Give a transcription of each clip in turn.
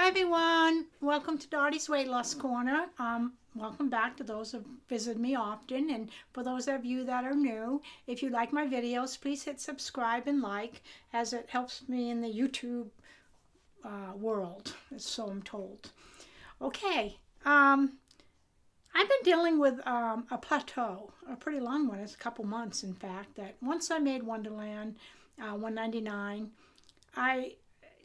Hi everyone, welcome to Dotti's Weight Loss Corner. Welcome back to those who visit me often, and for those of you that are new, if you like my videos, please hit subscribe and like, as it helps me in the YouTube world, so I'm told. Okay, I've been dealing with a plateau, a pretty long one. It's a couple months, in fact, that once I made Wonderland 199, I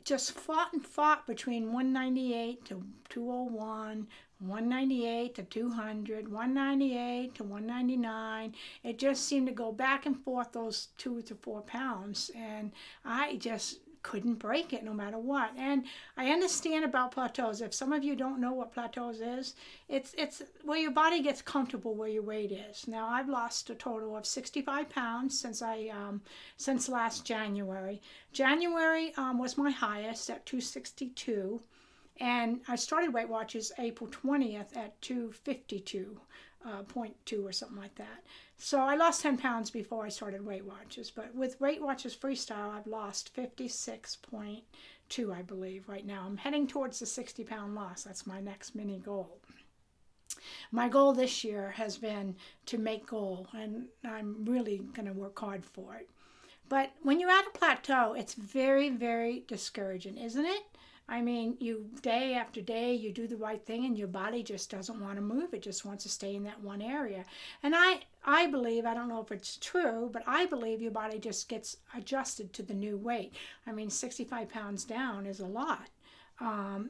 just fought and fought between 198 to 201, 198 to 200, 198 to 199. It just seemed to go back and forth, those 2 to 4 pounds, and I just couldn't break it no matter what. And I understand about plateaus. If some of you don't know what plateaus is, it's where your body gets comfortable where your weight is. Now I've lost a total of 65 pounds since last January. January was my highest at 262, and I started Weight Watchers April 20th at 252.2 or something like that. So I lost 10 pounds before I started Weight Watchers, but with Weight Watchers Freestyle, I've lost 56.2, I believe, right now. I'm heading towards the 60-pound loss. That's my next mini goal. My goal this year has been to make goal, and I'm really going to work hard for it. But when you're at a plateau, it's very, very discouraging, isn't it? I mean, you day after day, you do the right thing and your body just doesn't want to move. It just wants to stay in that one area. And I believe, I don't know if it's true, but I believe your body just gets adjusted to the new weight. I mean, 65 pounds down is a lot.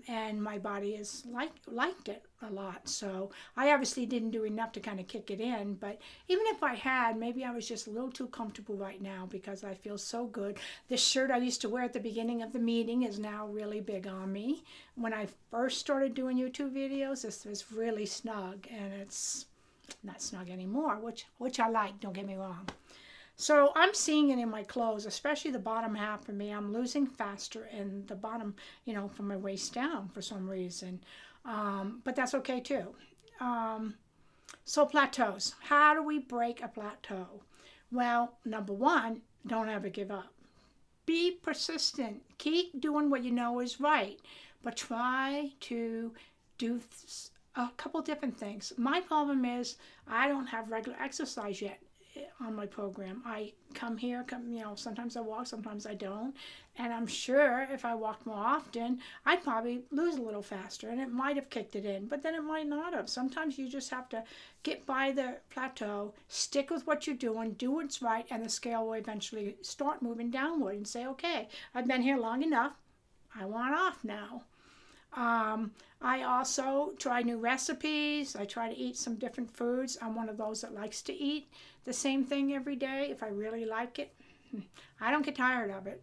And my body has liked it a lot. So I obviously didn't do enough to kind of kick it in. But even if I had, maybe I was just a little too comfortable right now because I feel so good. This shirt I used to wear at the beginning of the meeting is now really big on me. When I first started doing YouTube videos, this was really snug, and it's not snug anymore, which I like, don't get me wrong. So I'm seeing it in my clothes, especially the bottom half of me. I'm losing faster in the bottom, from my waist down for some reason. But that's okay too. So plateaus. How do we break a plateau? Well, number one, don't ever give up. Be persistent. Keep doing what you know is right. But try to do a couple different things. My problem is I don't have regular exercise yet on my program. I come here, sometimes I walk, sometimes I don't. And I'm sure if I walked more often, I'd probably lose a little faster, and it might have kicked it in, but then it might not have. Sometimes you just have to get by the plateau, stick with what you're doing, do what's right, and the scale will eventually start moving downward and say, okay, I've been here long enough. I want off now. I also try new recipes. I try to eat some different foods. I'm one of those that likes to eat the same thing every day if I really like it. I don't get tired of it.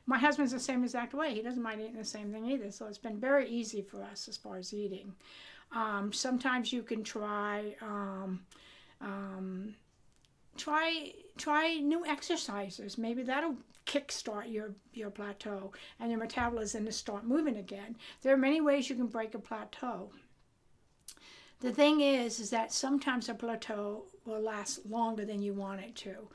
My husband's the same exact way. He doesn't mind eating the same thing either. So it's been very easy for us as far as eating. Sometimes you can try new exercises. Maybe that'll kickstart your plateau and your metabolism to start moving again. There are many ways you can break a plateau. The thing is that sometimes a plateau will last longer than you want it to.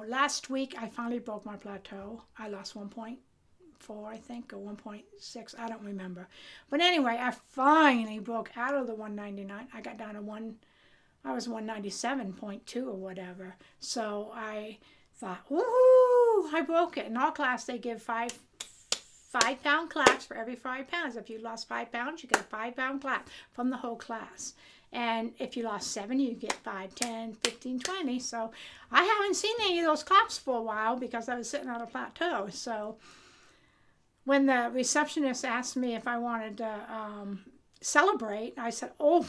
Last week I finally broke my plateau. I lost 1.4, I think, or 1.6. I don't remember. But anyway, I finally broke out of the 199. I got down to I was 197.2 or whatever. So I thought, woohoo, I broke it. In our class, they give 5-pound claps for every 5 pounds. If you lost 5 pounds, you get a 5-pound clap from the whole class. And if you lost 7, you get 5, 10, 15, 20. So I haven't seen any of those claps for a while because I was sitting on a plateau. So when the receptionist asked me if I wanted to celebrate, I said, oh,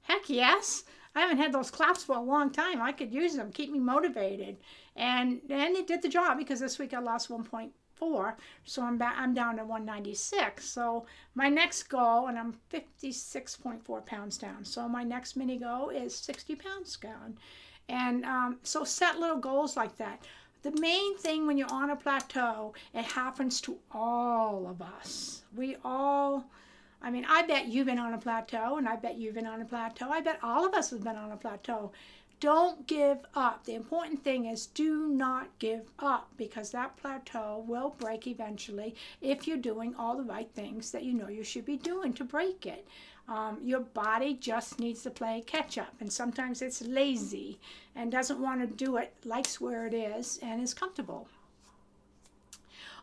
heck yes. I haven't had those claps for a long time. I could use them, keep me motivated. And it did the job because this week I lost 1.4. So I'm down to 196. So my next goal, and I'm 56.4 pounds down. So my next mini goal is 60 pounds down. And so set little goals like that. The main thing when you're on a plateau, it happens to all of us. I bet you've been on a plateau, and I bet you've been on a plateau. I bet all of us have been on a plateau. don't give up. The important thing is do not give up, because that plateau will break eventually if you're doing all the right things that you know you should be doing to break it. Your body just needs to play catch up, and sometimes it's lazy and doesn't want to do it, likes where it is, and is comfortable.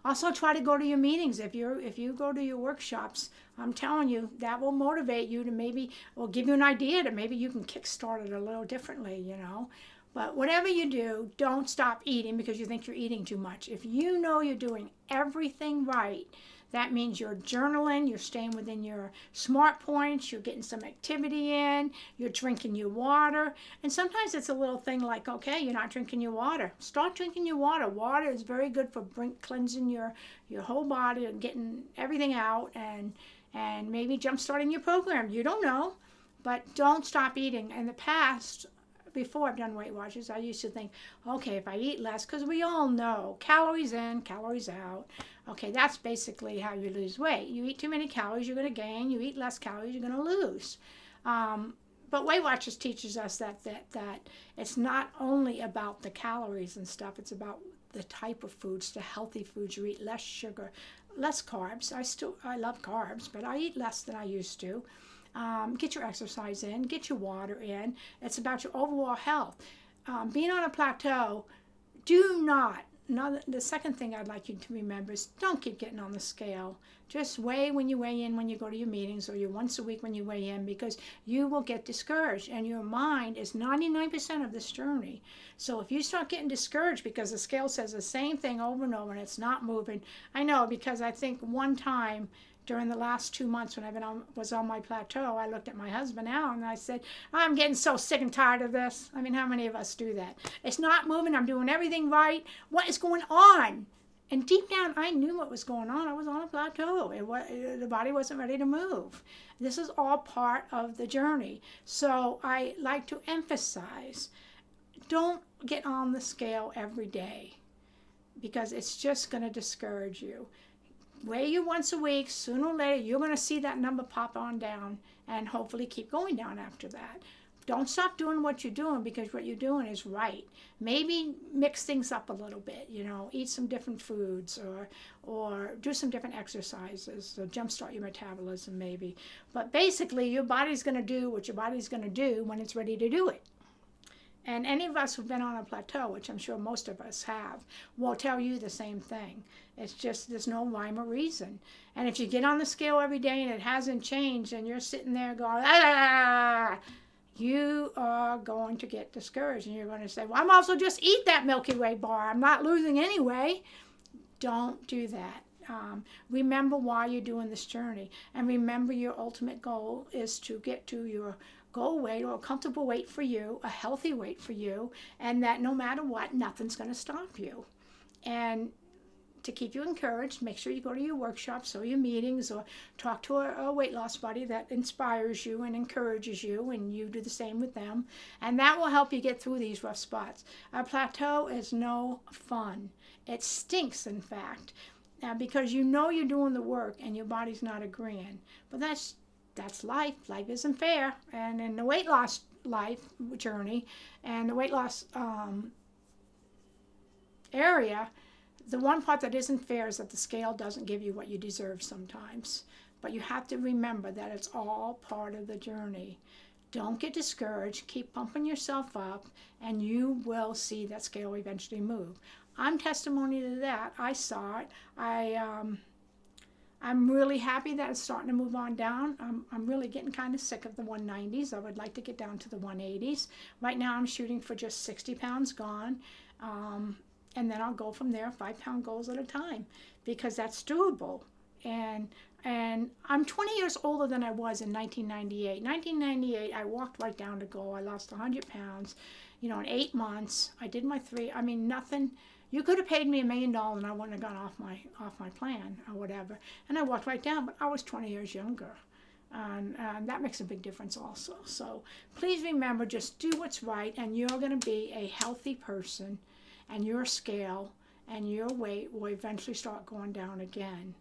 Also, try to go to your meetings. If you go to your workshops, I'm telling you, that will motivate you to maybe, or give you an idea that maybe you can kickstart it a little differently, you know. But whatever you do, don't stop eating because you think you're eating too much. If you know you're doing everything right, that means you're journaling, you're staying within your smart points, you're getting some activity in, you're drinking your water. And sometimes it's a little thing like, okay, you're not drinking your water. Start drinking your water. Water is very good for cleansing your whole body and getting everything out, and maybe jump-starting your program. You don't know, but don't stop eating. In the past, before I've done Weight Watchers, I used to think, okay, if I eat less, because we all know calories in, calories out. Okay, that's basically how you lose weight. You eat too many calories, you're going to gain. You eat less calories, you're going to lose. But Weight Watchers teaches us that it's not only about the calories and stuff. It's about the type of foods, the healthy foods. You eat less sugar, less carbs. I love carbs, but I eat less than I used to. Get your exercise in, get your water in. It's about your overall health. Being on a plateau, the second thing I'd like you to remember is don't keep getting on the scale. Just weigh when you weigh in when you go to your meetings, or you once a week when you weigh in, because you will get discouraged, and your mind is 99% of this journey. So if you start getting discouraged because the scale says the same thing over and over and it's not moving, I know, because I think one time during the last 2 months when I was on my plateau, I looked at my husband now and I said, I'm getting so sick and tired of this. I mean, how many of us do that? It's not moving. I'm doing everything right. What is going on? And deep down, I knew what was going on. I was on a plateau. The body wasn't ready to move. This is all part of the journey. So I like to emphasize, don't get on the scale every day, because it's just going to discourage you. Weigh you once a week. Sooner or later, you're going to see that number pop on down, and hopefully keep going down after that. Don't stop doing what you're doing, because what you're doing is right. Maybe mix things up a little bit, eat some different foods, or do some different exercises, or jumpstart your metabolism maybe. But basically, your body's going to do what your body's going to do when it's ready to do it. And any of us who've been on a plateau, which I'm sure most of us have, will tell you the same thing. It's just there's no rhyme or reason. And if you get on the scale every day and it hasn't changed, and you're sitting there going, you are going to get discouraged. And you're going to say, well, I'm also just eat that Milky Way bar. I'm not losing anyway. Don't do that. Remember why you're doing this journey. And remember, your ultimate goal is to get to your goal weight, or a comfortable weight for you, a healthy weight for you, and that no matter what, nothing's going to stop you. And to keep you encouraged, make sure you go to your workshops or your meetings, or talk to a weight loss buddy that inspires you and encourages you, and you do the same with them. And that will help you get through these rough spots. A plateau is no fun. It stinks, in fact, because you're doing the work and your body's not agreeing. But that's life. Life isn't fair. And in the weight loss life journey and the weight loss area, the one part that isn't fair is that the scale doesn't give you what you deserve sometimes. But you have to remember that it's all part of the journey. Don't get discouraged. Keep pumping yourself up, and you will see that scale eventually move. I'm testimony to that. I saw it. I'm really happy that it's starting to move on down. I'm really getting kind of sick of the 190s. I would like to get down to the 180s. Right now I'm shooting for just 60 pounds gone. And then I'll go from there, 5-pound goals at a time, because that's doable. And I'm 20 years older than I was in 1998. 1998, I walked right down to goal. I lost 100 pounds, in 8 months. I did my 3. I mean, nothing. You could have paid me $1 million and I wouldn't have gone off my plan or whatever. And I walked right down, but I was 20 years younger. And that makes a big difference also. So please remember, just do what's right, and you're going to be a healthy person, and your scale and your weight will eventually start going down again.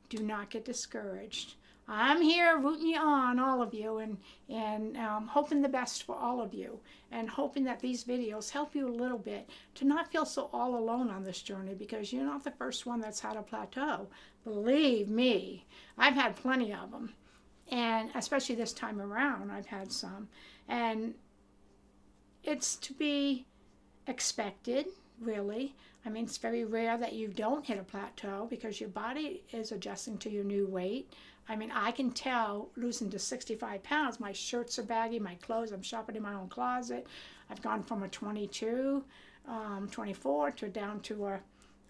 Do not get discouraged. I'm here rooting you on, all of you, and hoping the best for all of you, and hoping that these videos help you a little bit to not feel so all alone on this journey, because you're not the first one that's had a plateau. Believe me, I've had plenty of them, and especially this time around, I've had some, and it's to be expected, really. I mean, it's very rare that you don't hit a plateau because your body is adjusting to your new weight. I mean, I can tell losing to 65 pounds, my shirts are baggy, my clothes, I'm shopping in my own closet. I've gone from a 22, 24 to down to a,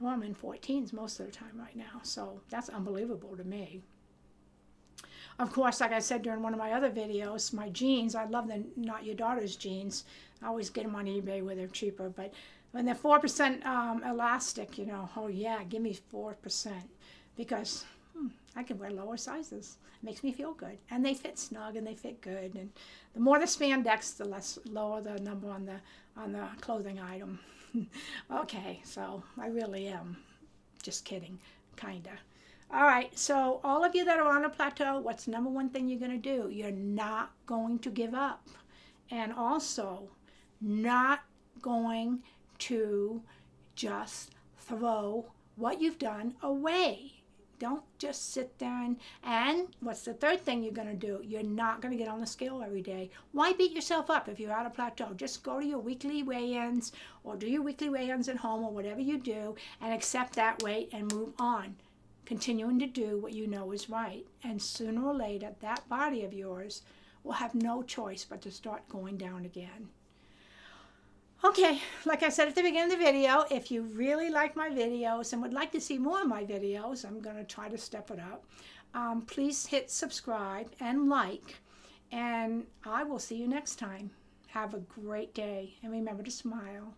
well, I'm in 14s most of the time right now. So that's unbelievable to me. Of course, like I said during one of my other videos, my jeans, I love the Not Your Daughter's jeans. I always get them on eBay where they're cheaper. But when they're 4% elastic, you know, oh yeah, give me 4%. Because I can wear lower sizes. It makes me feel good. And they fit snug and they fit good. And the more the spandex, the less lower the number on the clothing item. Okay, so I really am. Just kidding, kinda. All right, so all of you that are on a plateau, what's the number one thing you're going to do? You're not going to give up. And also, not going to just throw what you've done away. Don't just sit there and what's the third thing you're going to do? You're not going to get on the scale every day. Why beat yourself up if you're at a plateau? Just go to your weekly weigh-ins or do your weekly weigh-ins at home or whatever you do and accept that weight and move on. Continuing to do what you know is right. And sooner or later, that body of yours will have no choice but to start going down again. Okay, like I said at the beginning of the video, if you really like my videos and would like to see more of my videos, I'm going to try to step it up. Please hit subscribe and like, and I will see you next time. Have a great day, and remember to smile.